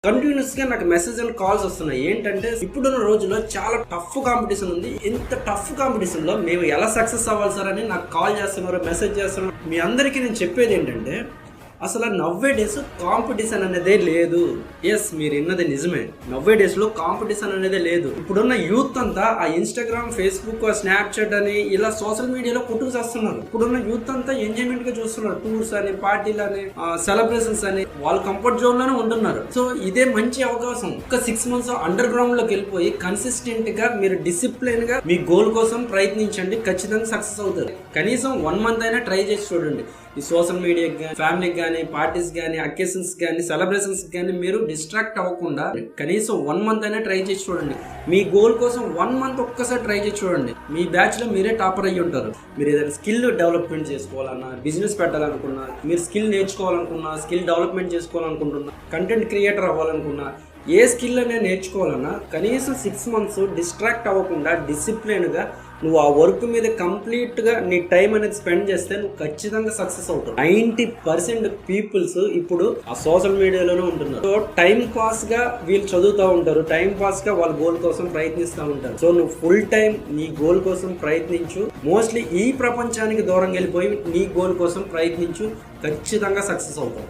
Continuous గా నాకు message and calls వస్తున్నాయి. ఏంటంటే ఇప్పుడున్న రోజుల్లో చాలా టఫ్ కాంపిటీషన్ ఉంది. ఇంత టఫ్ కాంపిటీషన్ లో మేము ఎలా సక్సెస్ అవ్వాలి సార్ అని నాకు కాల్ చేస్తున్నారు, మెసేజ్ చేస్తున్నారు. మీ అందరికీ నేను చెప్పేది ఏంటంటే అసలు నవ్వే డేస్ కాంపిటీషన్ అనేదే లేదు. ఎస్, మీరు విన్నది నిజమే. నవ్వే డేస్ లో కాంపిటీషన్ అనేదే లేదు. ఇప్పుడున్న యూత్ అంతా ఆ ఇన్స్టాగ్రామ్, ఫేస్బుక్, స్నాప్చాట్ అని ఇలా సోషల్ మీడియాలో కొట్టుకు చేస్తున్నారు. ఇప్పుడున్న యూత్ అంతా ఎంజాయ్మెంట్ గా చూస్తున్నారు. టూర్స్ అని, పార్టీలు అని, సెలబ్రేషన్స్ అని, వాళ్ళ కంఫర్ట్ జోన్ లోనే ఉంటున్నారు. సో ఇదే మంచి అవకాశం. ఒక 6 months అండర్ గ్రౌండ్ లోకి వెళ్ళిపోయి కన్సిస్టెంట్ గా మీరు డిసిప్లిన్ గా మీ గోల్ కోసం ప్రయత్నించండి. ఖచ్చితంగా సక్సెస్ అవుతారు. కనీసం 1 month అయినా ట్రై చేసి చూడండి. ఈ సోషల్ మీడియాకి కానీ, ఫ్యామిలీకి కానీ, పార్టీస్ కానీ, అకేషన్స్ కానీ, సెలబ్రేషన్స్ కానీ మీరు డిస్ట్రాక్ట్ అవ్వకుండా కనీసం 1 month అయినా ట్రై చేసి చూడండి. మీ గోల్ కోసం 1 month ఒక్కసారి ట్రై చేసి చూడండి. మీ బ్యాచ్ లో మీరే టాపర్ అయ్యి ఉంటారు. మీరు ఏదైనా స్కిల్ డెవలప్మెంట్ చేసుకోవాలన్నా, బిజినెస్ పెట్టాలనుకున్నా, మీరు స్కిల్ నేర్చుకోవాలనుకున్నా, స్కిల్ డెవలప్మెంట్ చేసుకోవాలనుకుంటున్నా, కంటెంట్ క్రియేటర్ అవ్వాలనుకున్నా, ఏ స్కిల్ అనేది నేర్చుకోవాలన్నా కనీసం 6 months డిస్ట్రాక్ట్ అవ్వకుండా డిసిప్లిన్గా నువ్వు ఆ వర్క్ మీద కంప్లీట్గా నీ టైం అనేది స్పెండ్ చేస్తే నువ్వు ఖచ్చితంగా సక్సెస్ అవుతావు. 90% పీపుల్స్ ఇప్పుడు ఆ సోషల్ మీడియాలోనే ఉంటున్నారు. సో టైం పాస్గా వీళ్ళు చదువుతూ ఉంటారు, టైం పాస్గా వాళ్ళ గోల్ కోసం ప్రయత్నిస్తూ ఉంటారు. సో నువ్వు ఫుల్ టైం నీ గోల్ కోసం ప్రయత్నించు. మోస్ట్లీ ఈ ప్రపంచానికి దూరంగా వెళ్ళిపోయి నీ గోల్ కోసం ప్రయత్నించు. ఖచ్చితంగా సక్సెస్ అవుతావు.